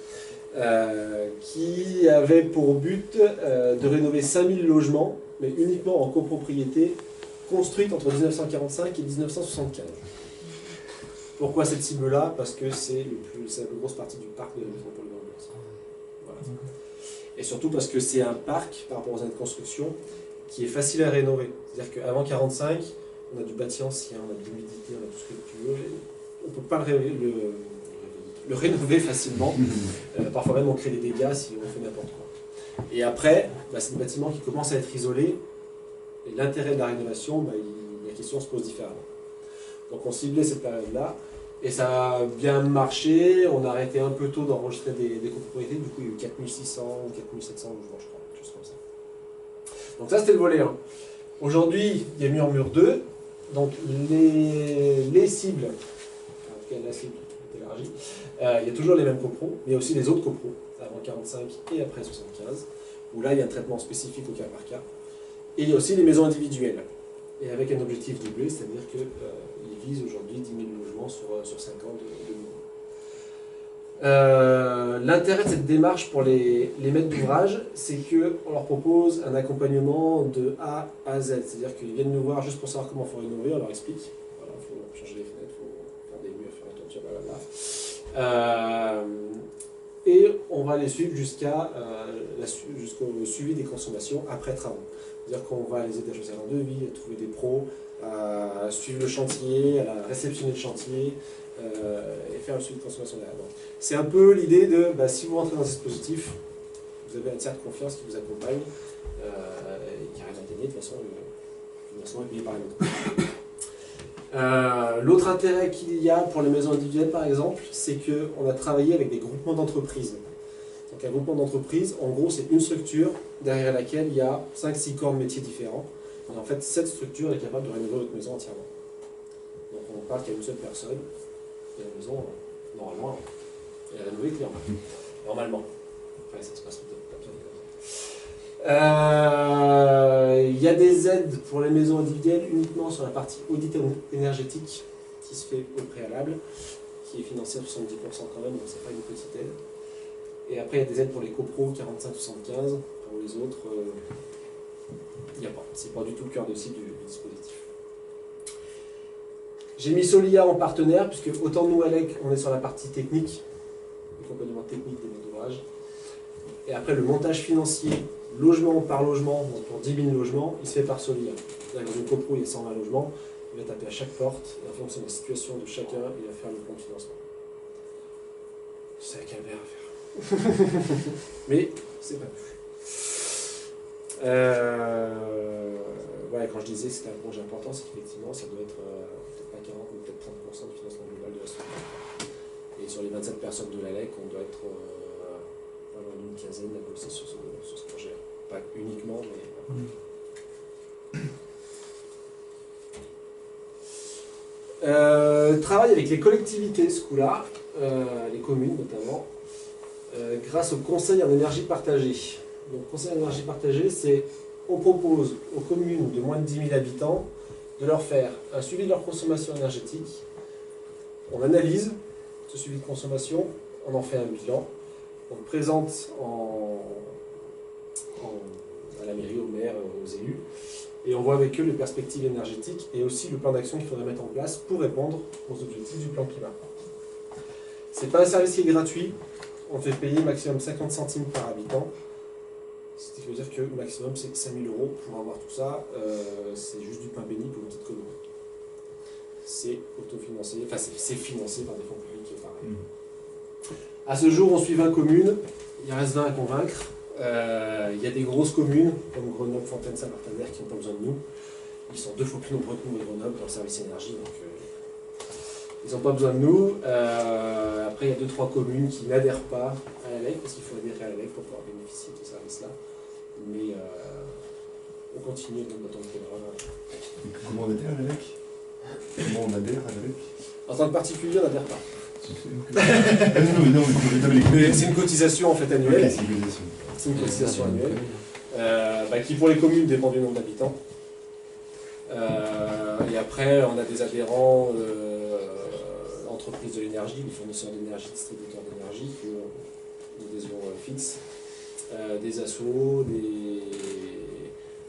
[SPEAKER 1] qui avait pour but de rénover 5000 logements, mais uniquement en copropriété, construite entre 1945 et 1975. Pourquoi cette cible-là? Parce que c'est la plus grosse partie du parc de la métropole grenobloise. Voilà. Et surtout parce que c'est un parc, par rapport aux années de construction, qui est facile à rénover. C'est-à-dire qu'avant 1945, on a du bâti ancien, on a de l'humidité, on a tout ce que tu veux. On ne peut pas le rénover facilement. Parfois même on crée des dégâts si on fait n'importe quoi. Et après, c'est des bâtiments qui commencent à être isolés. Et l'intérêt de la rénovation, la question se pose différemment. Donc on ciblait cette période-là, et ça a bien marché. On a arrêté un peu tôt d'enregistrer des copropriétés, du coup il y a eu 4600 ou 4700 logements, je crois, quelque chose comme ça. Donc ça c'était le volet 1. Aujourd'hui, il y a Mur 2, donc les cibles, en tout cas la cible est élargie, il y a toujours les mêmes copros, mais aussi les autres copros, avant 45 et après 75, où là il y a un traitement spécifique au cas par cas. Et il y a aussi les maisons individuelles, et avec un objectif doublé, c'est-à-dire qu'ils vise aujourd'hui 10 000 logements sur 5 ans de nouveau. L'intérêt de cette démarche pour les maîtres d'ouvrage, c'est qu'on leur propose un accompagnement de A à Z. C'est-à-dire qu'ils viennent nous voir juste pour savoir comment il faut rénover, on leur explique. Voilà, il faut changer les fenêtres, il faut faire des murs, faire la toiture, blablabla. Et on va les suivre jusqu'au suivi des consommations après travaux. C'est-à-dire qu'on va les aider à choisir un devis, à trouver des pros, à suivre le chantier, à réceptionner le chantier, et faire le suivi de consommation derrière. Donc, c'est un peu l'idée de, si vous rentrez dans ce dispositif, vous avez un tiers de confiance qui vous accompagne, et qui arrive à gagner, de toute façon, le financement est payé par les autres. L'autre intérêt qu'il y a pour les maisons individuelles, par exemple, c'est qu'on a travaillé avec des groupements d'entreprises. Donc un groupement d'entreprises, en gros, c'est une structure derrière laquelle il y a 5-6 corps de métiers différents. Et en fait, cette structure est capable de rénover votre maison entièrement. Donc on parle qu'il y a une seule personne, et la maison, normalement, elle est rénovée clairement. Normalement. Après, ça se passe peut-être pas bien comme ça. Il y a des aides pour les maisons individuelles uniquement sur la partie audit énergétique qui se fait au préalable, qui est financée à 70% quand même, donc c'est pas une petite aide. Et après, il y a des aides pour les copros 45-75, pour les autres, il n'y a pas. C'est pas du tout le cœur de cible du dispositif. J'ai mis Solia en partenaire, puisque autant nous, Alec, on est sur la partie technique, l'accompagnement technique des maîtres d'ouvrage. Et après, le montage financier, logement par logement, donc pour 10 000 logements, il se fait par Solia. Dans une copro, il y a 120 logements, il va taper à chaque porte, et en fonction de la situation de chacun, il va faire le plan de financement. C'est un calvaire à faire. Mais c'est pas plus. Quand je disais que c'était un projet important, c'est qu'effectivement ça doit être peut-être pas 40 mais peut-être 30% du financement global de la structure. Et sur les 27 personnes de l'ALEC, on doit être une quinzaine à bosser sur ce projet. Pas uniquement, mais. Travail avec les collectivités ce coup-là, les communes notamment. Grâce au Conseil en énergie partagée. Donc, Conseil en énergie partagée, c'est on propose aux communes de moins de 10 000 habitants de leur faire un suivi de leur consommation énergétique. On analyse ce suivi de consommation, on en fait un bilan, on le présente à la mairie, au maire, aux élus, et on voit avec eux les perspectives énergétiques et aussi le plan d'action qu'il faudrait mettre en place pour répondre aux objectifs du plan climat. Ce n'est pas un service qui est gratuit. On fait payer maximum 50 centimes par habitant. Ce qui veut dire que le maximum c'est 5 000 € pour avoir tout ça. C'est juste du pain béni pour une petite commune. C'est autofinancé, enfin c'est financé par des fonds publics pareil. À ce jour, on suit 20 communes. Il reste 20 à convaincre. Il y a des grosses communes comme Grenoble, Fontaine, Saint-Martin-d'Air qui n'ont pas besoin de nous. Ils sont 2 fois plus nombreux que nous à Grenoble dans le service énergie. Donc, ils n'ont pas besoin de nous. Après, il y a 2-3 communes qui n'adhèrent pas à la LEC, parce qu'il faut adhérer à la LEC pour pouvoir bénéficier de ce service-là. Mais on continue avec notre bâton de pèlerin.
[SPEAKER 4] Comment on adhère à la LEC? Comment on adhère à la LEC?
[SPEAKER 1] En tant que particulier, on n'adhère pas.
[SPEAKER 4] Mais
[SPEAKER 1] c'est une cotisation en fait annuelle.
[SPEAKER 4] Okay,
[SPEAKER 1] c'est une cotisation annuelle. Qui pour les communes dépend du nombre d'habitants. Et après, on a des adhérents, entreprises de l'énergie, les fournisseurs d'énergie, distributeurs d'énergie, qui ont une adhésion fixe, des assos,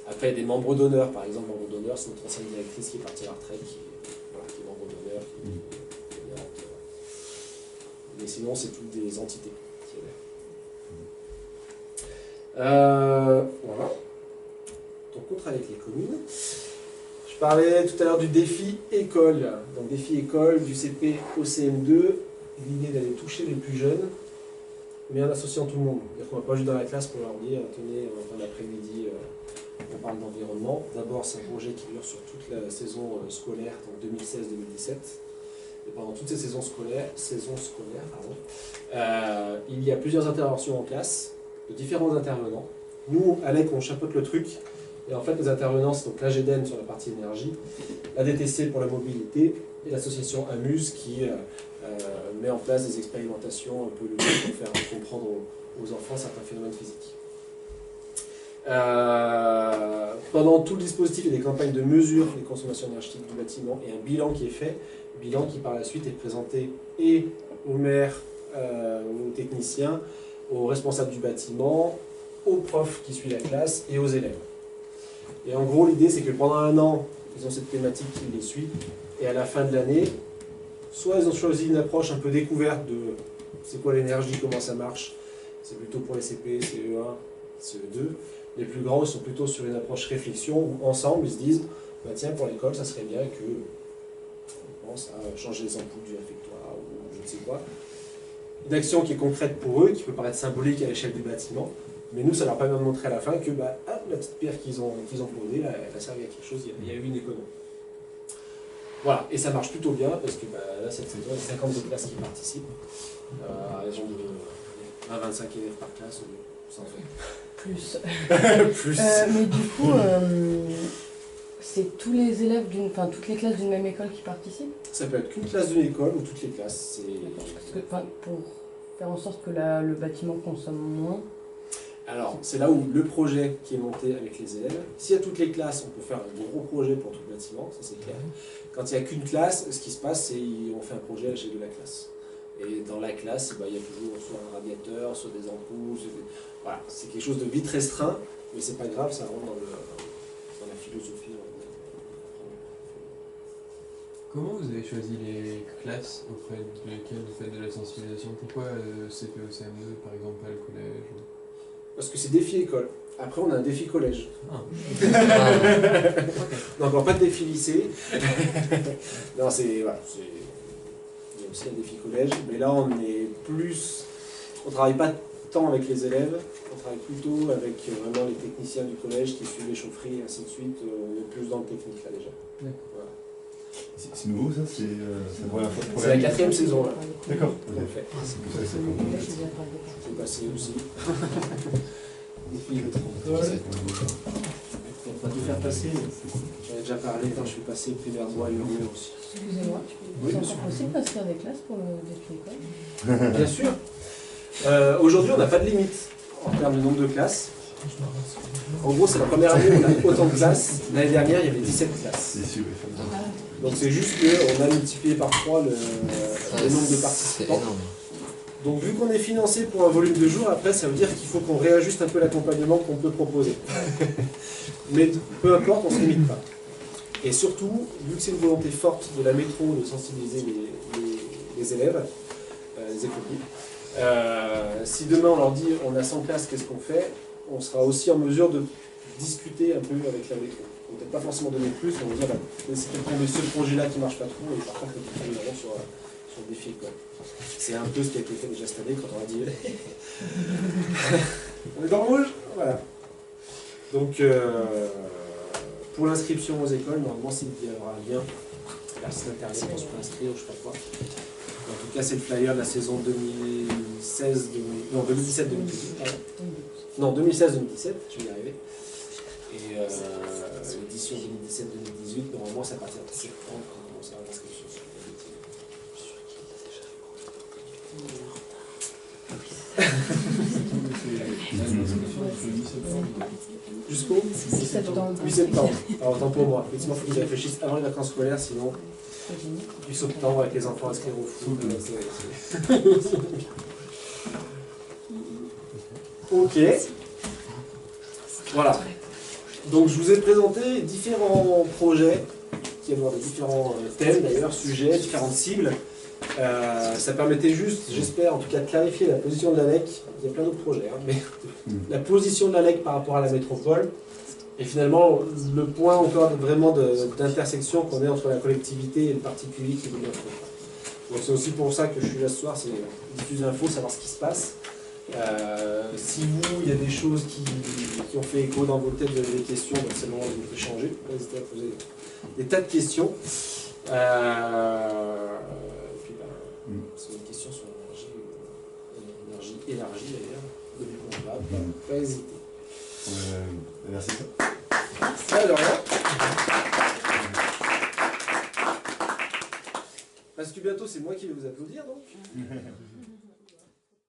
[SPEAKER 1] après des membres d'honneur, par exemple, membre d'honneur, c'est notre ancienne directrice qui est partie à la retraite, qui est membre d'honneur, mais sinon, c'est toutes des entités qui adhèrent. Voilà. Donc, on travaille avec les communes. Je parlais tout à l'heure du défi école. Donc défi école du CP au CM2, l'idée d'aller toucher les plus jeunes, mais en associant tout le monde. C'est-à-dire qu'on ne va pas juste dans la classe pour leur dire tenez, en fin d'après-midi, on parle d'environnement. D'abord, c'est un projet qui dure sur toute la saison scolaire, donc 2016-2017. Et pendant toutes ces saisons scolaires, il y a plusieurs interventions en classe, de différents intervenants. Nous, Alec, on chapeaute le truc. Et en fait, les intervenants, c'est donc l'AGEDEN sur la partie énergie, la DTC pour la mobilité et l'association Amuse qui met en place des expérimentations un peu ludiques pour faire comprendre aux enfants certains phénomènes physiques. Pendant tout le dispositif, il y a des campagnes de mesure des consommations énergétiques du bâtiment et un bilan qui est fait, bilan qui par la suite est présenté et au maire, aux techniciens, aux responsables du bâtiment, aux profs qui suivent la classe et aux élèves. Et en gros, l'idée c'est que pendant un an, ils ont cette thématique qui les suit, et à la fin de l'année, soit ils ont choisi une approche un peu découverte de c'est quoi l'énergie, comment ça marche, c'est plutôt pour les CP, CE1, CE2. Les plus grands, ils sont plutôt sur une approche réflexion où ensemble ils se disent bah tiens, pour l'école, ça serait bien que on pense à changer les ampoules du réfectoire ou je ne sais quoi. Une action qui est concrète pour eux, qui peut paraître symbolique à l'échelle du bâtiment, mais nous, ça leur permet de montrer à la fin que bah, ah, la petite pierre qu'ils ont posée, là, elle a servi à quelque chose, il y a eu une économie. Voilà, et ça marche plutôt bien parce que bah, là, cette saison, il y a 52 classes qui participent, à raison de 20-25 élèves par classe, ça en fait.
[SPEAKER 6] Plus.
[SPEAKER 1] Plus.
[SPEAKER 6] Mais du coup, c'est tous les élèves toutes les classes d'une même école qui participent?
[SPEAKER 1] Ça peut être qu'une classe d'une école ou toutes les classes.
[SPEAKER 6] Parce que, pour faire en sorte que le bâtiment consomme moins.
[SPEAKER 1] Alors, c'est là où le projet qui est monté avec les élèves, s'il y a toutes les classes, on peut faire un gros projet pour tout le bâtiment, ça c'est clair. Quand il n'y a qu'une classe, ce qui se passe, c'est qu'on fait un projet à l'échelle de la classe. Et dans la classe, il y a toujours soit un radiateur, soit des ampoules, voilà, c'est quelque chose de vite restreint, mais c'est pas grave, ça rentre dans la philosophie.
[SPEAKER 3] Comment vous avez choisi les classes auprès de lesquelles vous faites de la sensibilisation? Pourquoi CPE, CM2 par exemple, pas le collège?
[SPEAKER 1] Parce que c'est défi école. Après, on a un défi collège.
[SPEAKER 3] Ah.
[SPEAKER 1] Non, encore pas de défi lycée. Non, c'est. Voilà, il y a aussi un défi collège, mais là, on est plus. On travaille pas tant avec les élèves, on travaille plutôt avec vraiment les techniciens du collège qui suivent les chaufferies et ainsi de suite. On est plus dans le technique là déjà. Voilà.
[SPEAKER 4] C'est nouveau ça? C'est la première fois?
[SPEAKER 1] C'est la 4e saison là.
[SPEAKER 4] D'accord.
[SPEAKER 1] qu'on fait.
[SPEAKER 4] C'est pour ça que ça commence.
[SPEAKER 1] Je vais passer aussi.
[SPEAKER 4] Ouais.
[SPEAKER 1] On va pas tout faire passer, mais j'en ai déjà parlé quand je suis passé primaire bois et le mieux aussi.
[SPEAKER 6] Excusez-moi,
[SPEAKER 1] Oui,
[SPEAKER 6] c'est
[SPEAKER 1] bien sûr.
[SPEAKER 6] encore possible d'inscrire des classes pour le défi école?
[SPEAKER 1] Bien sûr. Aujourd'hui, on n'a pas de limite en termes de nombre de classes. En gros, c'est la première année où on a autant de classes. L'année dernière, il y avait 17 classes.
[SPEAKER 4] C'est sûr.
[SPEAKER 1] Donc c'est juste qu'on a multiplié par 3 le nombre de participants. Donc vu qu'on est financé pour un volume de jours, après ça veut dire qu'il faut qu'on réajuste un peu l'accompagnement qu'on peut proposer. Mais peu importe, on ne se limite pas. Et surtout, vu que c'est une volonté forte de la métro de sensibiliser les élèves, les écoliers, si demain on leur dit on a 100 classes, qu'est-ce qu'on fait? On sera aussi en mesure de discuter un peu avec la métro. On ne peut peut-être pas forcément donner plus, mais on va dire c'est peut-être ce projet-là qui ne marche pas trop, et par contre on peut prendre sur le défi école. C'est un peu ce qui a été fait déjà cette année quand on a dit on est dans le rouge, voilà. Donc pour l'inscription aux écoles, normalement il y aura un lien vers le site internet pour se préinscrire ou je sais pas quoi. En tout cas c'est le flyer de la saison 2017-2018. Non, 2016-2017, je vais y arriver. Et l'édition 2017-2018, normalement c'est à partir de septembre qu'on commence à l'inscription. Jusqu'au
[SPEAKER 6] 8 septembre.
[SPEAKER 1] 8 septembre. Alors autant pour moi. Effectivement, il faut qu'ils réfléchissent avant les vacances scolaires, sinon 8 septembre avec les enfants inscrits au foot. Ok. Voilà. Donc je vous ai présenté différents projets qui abordent différents thèmes d'ailleurs, sujets, différentes cibles. Ça permettait juste, j'espère en tout cas, de clarifier la position de l'ANEC. Il y a plein d'autres projets, hein, mais la position de l'ANEC par rapport à la métropole et finalement le point encore vraiment d'intersection qu'on est entre la collectivité et le particulier qui veut bien faire. Donc c'est aussi pour ça que je suis là ce soir, c'est diffuser l'info, savoir ce qui se passe. Si vous, il y a des choses qui ont fait écho dans vos têtes, vous avez des questions, donc c'est le moment de vous échanger. N'hésitez à poser des tas de questions. C'est une question sur l'énergie élargie d'ailleurs, début contrôlable, pas hésiter.
[SPEAKER 4] Merci.
[SPEAKER 1] Alors, parce que bientôt c'est moi qui vais vous applaudir donc.